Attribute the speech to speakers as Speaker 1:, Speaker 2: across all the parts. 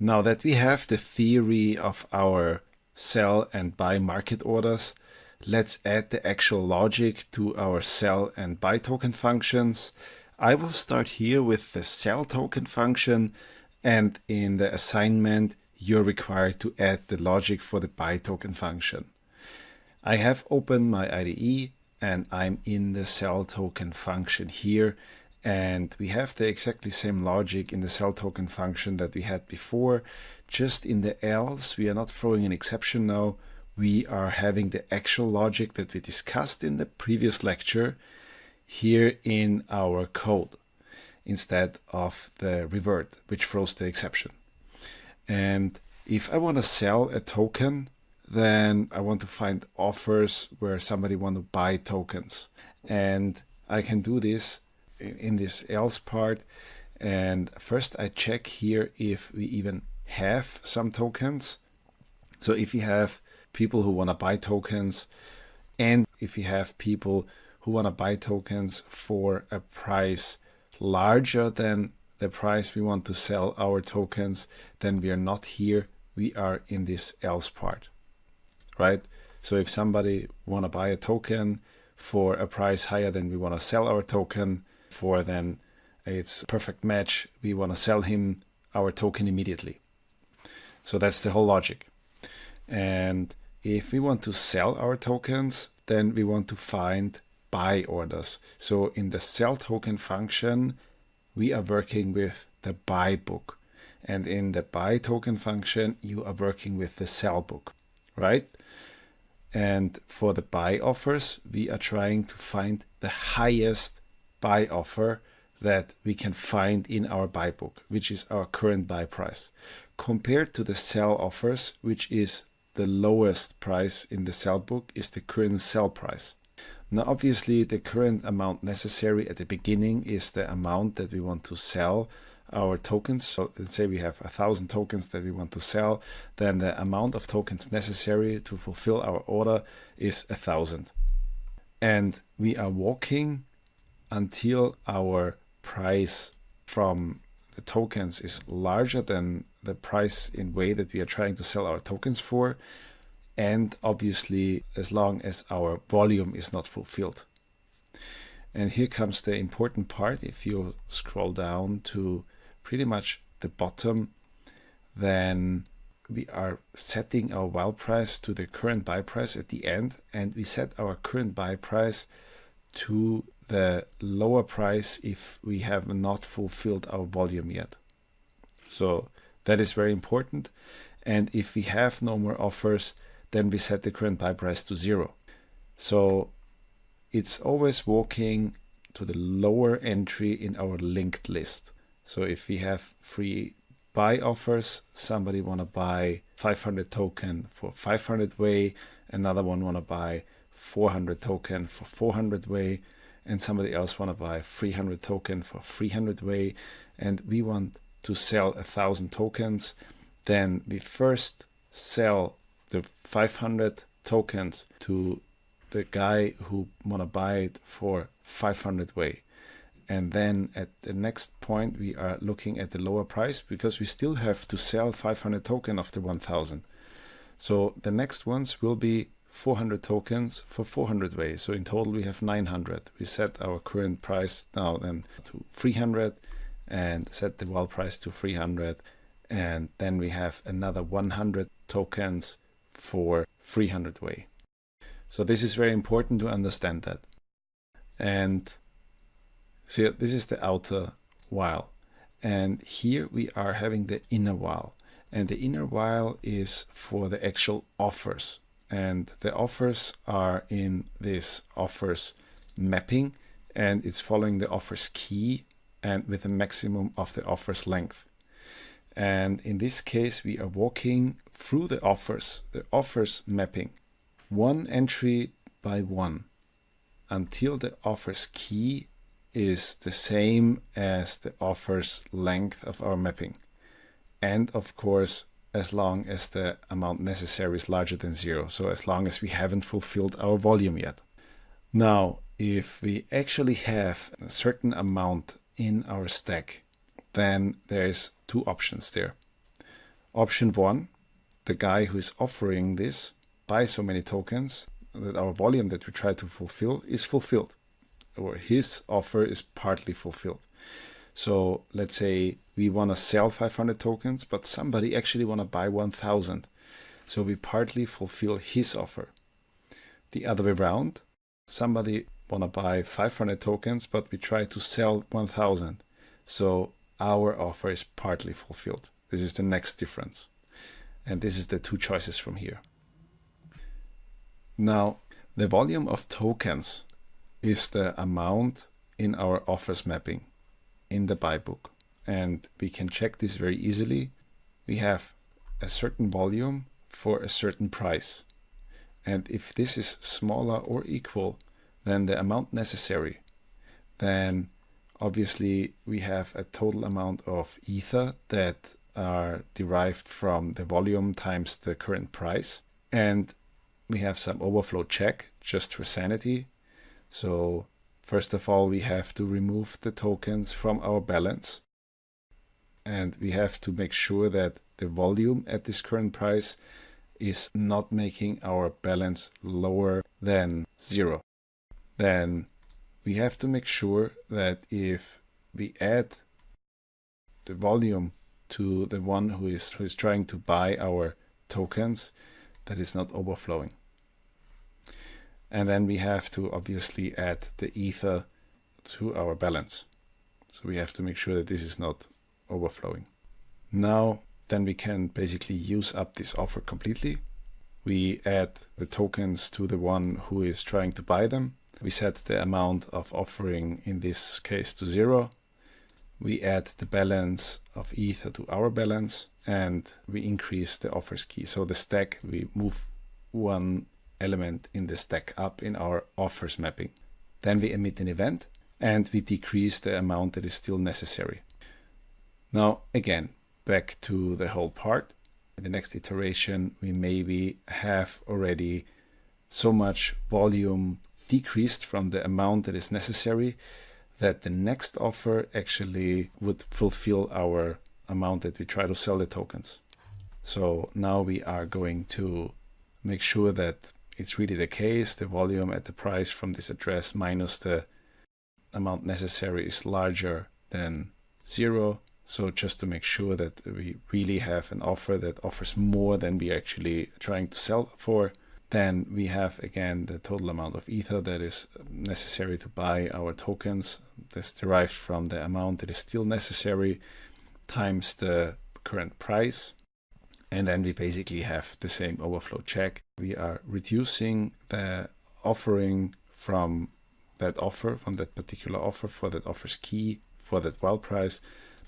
Speaker 1: Now that we have the theory of our sell and buy market orders, let's add the actual logic to our sell and buy token functions. I will start here with the sell token function, and in the assignment, you're required to add the logic for the buy token function. I have opened my IDE and I'm in the sell token function here, and we have the exactly same logic in the sell token function that we had before. Just in the else, we are not throwing an exception now. We are having the actual logic that we discussed in the previous lecture here in our code instead of the revert, which throws the exception. And if I want to sell a token, then I want to find offers where somebody want to buy tokens. And I can do this in this else part. And first I check here if we even have some tokens. So if you have people who want to buy tokens, and if you have people who want to buy tokens for a price larger than the price we want to sell our tokens, then we are not here. We are in this else part, right? So if somebody want to buy a token for a price higher than we want to sell our token for, then it's a perfect match. We want to sell him our token immediately. So that's the whole logic. And if we want to sell our tokens, then we want to find buy orders. So in the sell token function, we are working with the buy book. And in the buy token function, you are working with the sell book, right? And for the buy offers, we are trying to find the highest buy offer that we can find in our buy book, which is our current buy price, compared to the sell offers, which is the lowest price in the sell book, is the current sell price. Now, obviously, the current amount necessary at the beginning is the amount that we want to sell our tokens. So let's say we have 1,000 tokens that we want to sell, then the amount of tokens necessary to fulfill our order is 1,000. And we are walking until our price from the tokens is larger than the price in way that we are trying to sell our tokens for. And obviously, as long as our volume is not fulfilled. And here comes the important part. If you scroll down to pretty much the bottom, then we are setting our while price to the current buy price at the end, and we set our current buy price to the lower price if we have not fulfilled our volume yet. So that is very important. And if we have no more offers, then we set the current buy price to 0. So it's always walking to the lower entry in our linked list. So if we have 3 buy offers, somebody want to buy 500 token for 500 way, another one want to buy 400 token for 400 way, and somebody else want to buy 300 token for 300 way, and we want to sell 1,000 tokens, then we first sell the 500 tokens to the guy who want to buy it for 500 way. And then at the next point, we are looking at the lower price because we still have to sell 500 token of the 1,000. So the next ones will be 400 tokens for 400 way. So in total, we have 900. We set our current price now then to 300 and set the while price to 300. And then we have another 100 tokens for 300 way. So this is very important to understand that. And so this is the outer while. And here we are having the inner while. And the inner while is for the actual offers. And the offers are in this offers mapping, and it's following the offers key and with a maximum of the offers length. And in this case, we are walking through the offers mapping, one entry by one, until the offers key is the same as the offers length of our mapping. And of course, as long as the amount necessary is larger than 0. So as long as we haven't fulfilled our volume yet. Now, if we actually have a certain amount in our stack, then there's 2 options there. Option 1, the guy who is offering this buys so many tokens that our volume that we try to fulfill is fulfilled, or his offer is partly fulfilled. So let's say we want to sell 500 tokens, but somebody actually want to buy 1000. So we partly fulfill his offer. The other way around, somebody want to buy 500 tokens, but we try to sell 1000. So our offer is partly fulfilled. This is the next difference. And this is the two choices from here. Now, the volume of tokens is the amount in our offers mapping in the buy book. And we can check this very easily. We have a certain volume for a certain price. And if this is smaller or equal than the amount necessary, then obviously we have a total amount of ether that are derived from the volume times the current price. And we have some overflow check just for sanity. So first of all, we have to remove the tokens from our balance. And we have to make sure that the volume at this current price is not making our balance lower than 0. Then we have to make sure that if we add the volume to the one who is trying to buy our tokens, that is not overflowing. And then we have to obviously add the ether to our balance. So we have to make sure that this is not overflowing. Now, then we can basically use up this offer completely. We add the tokens to the one who is trying to buy them. We set the amount of offering, in this case, to 0. We add the balance of ether to our balance, and we increase the offers key. So the stack, we move one element in the stack up in our offers mapping. Then we emit an event, and we decrease the amount that is still necessary. Now, again, back to the whole part. In the next iteration, we maybe have already so much volume decreased from the amount that is necessary that the next offer actually would fulfill our amount that we try to sell the tokens. So now we are going to make sure that it's really the case. The volume at the price from this address minus the amount necessary is larger than 0. So just to make sure that we really have an offer that offers more than we actually trying to sell for, then we have again the total amount of ether that is necessary to buy our tokens. This derived from the amount that is still necessary times the current price. And then we basically have the same overflow check. We are reducing the offering from that offer, from that particular offer for that offer's key, for that wild price,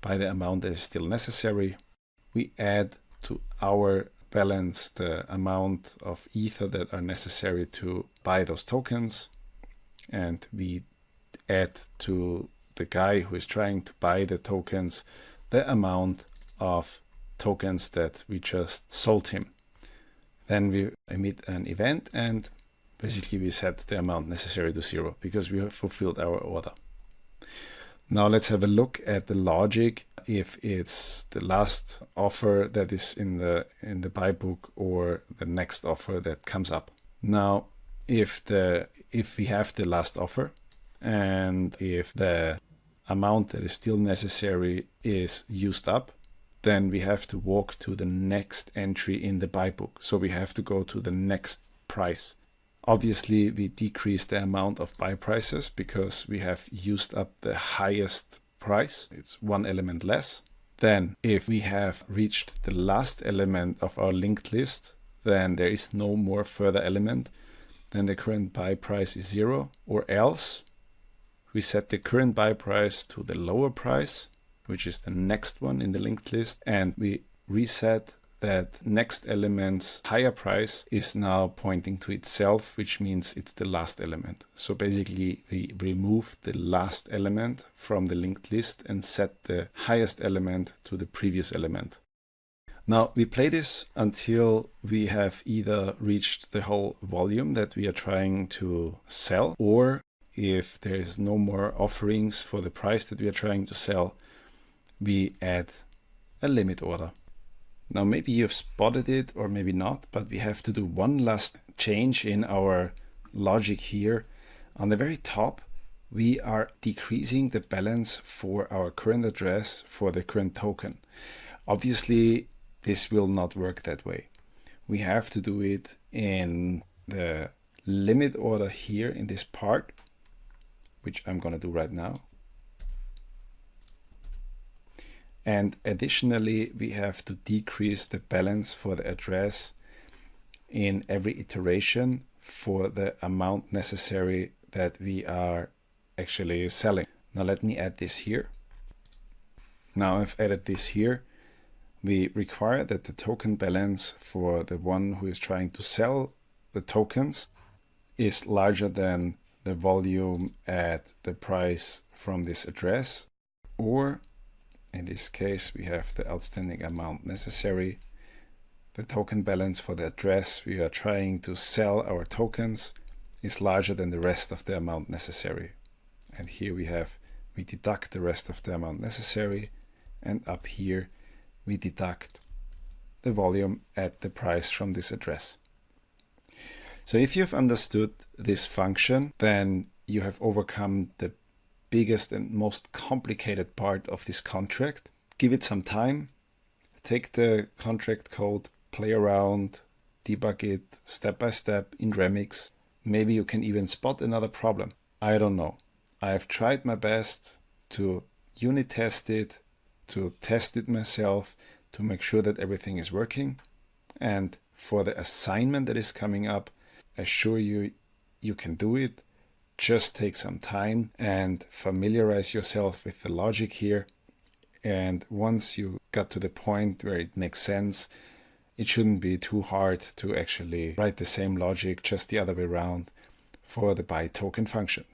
Speaker 1: by the amount that is still necessary. We add to our balance the amount of ether that are necessary to buy those tokens. And we add to the guy who is trying to buy the tokens the amount of tokens that we just sold him. Then we emit an event, and basically we set the amount necessary to 0 because we have fulfilled our order. Now let's have a look at the logic if it's the last offer that is in the buy book or the next offer that comes up. Now if we have the last offer and if the amount that is still necessary is used up, then we have to walk to the next entry in the buy book. So we have to go to the next price. Obviously, we decrease the amount of buy prices because we have used up the highest price. It's one element less. Then if we have reached the last element of our linked list, then there is no more further element. Then the current buy price is 0, or else we set the current buy price to the lower price, which is the next one in the linked list, and we reset that next element's higher price is now pointing to itself, which means it's the last element. So basically we remove the last element from the linked list and set the highest element to the previous element. Now we play this until we have either reached the whole volume that we are trying to sell, or if there is no more offerings for the price that we are trying to sell, we add a limit order. Now maybe you've spotted it or maybe not, but we have to do one last change in our logic here. On the very top, we are decreasing the balance for our current address for the current token. Obviously, this will not work that way. We have to do it in the limit order here in this part, which I'm going to do right now. And additionally, we have to decrease the balance for the address in every iteration for the amount necessary that we are actually selling. Now let me add this here. Now I've added this here. We require that the token balance for the one who is trying to sell the tokens is larger than the volume at the price from this address, or in this case, we have the outstanding amount necessary. The token balance for the address we are trying to sell our tokens is larger than the rest of the amount necessary. And here we deduct the rest of the amount necessary, and up here we deduct the volume at the price from this address. So if you've understood this function, then you have overcome the biggest and most complicated part of this contract. Give it some time, take the contract code, play around, debug it step by step in Remix. Maybe you can even spot another problem. I don't know. I have tried my best to unit test it, to test it myself, to make sure that everything is working. And for the assignment that is coming up, I assure you, you can do it. Just take some time and familiarize yourself with the logic here. And once you got to the point where it makes sense, it shouldn't be too hard to actually write the same logic just the other way around for the buy token function.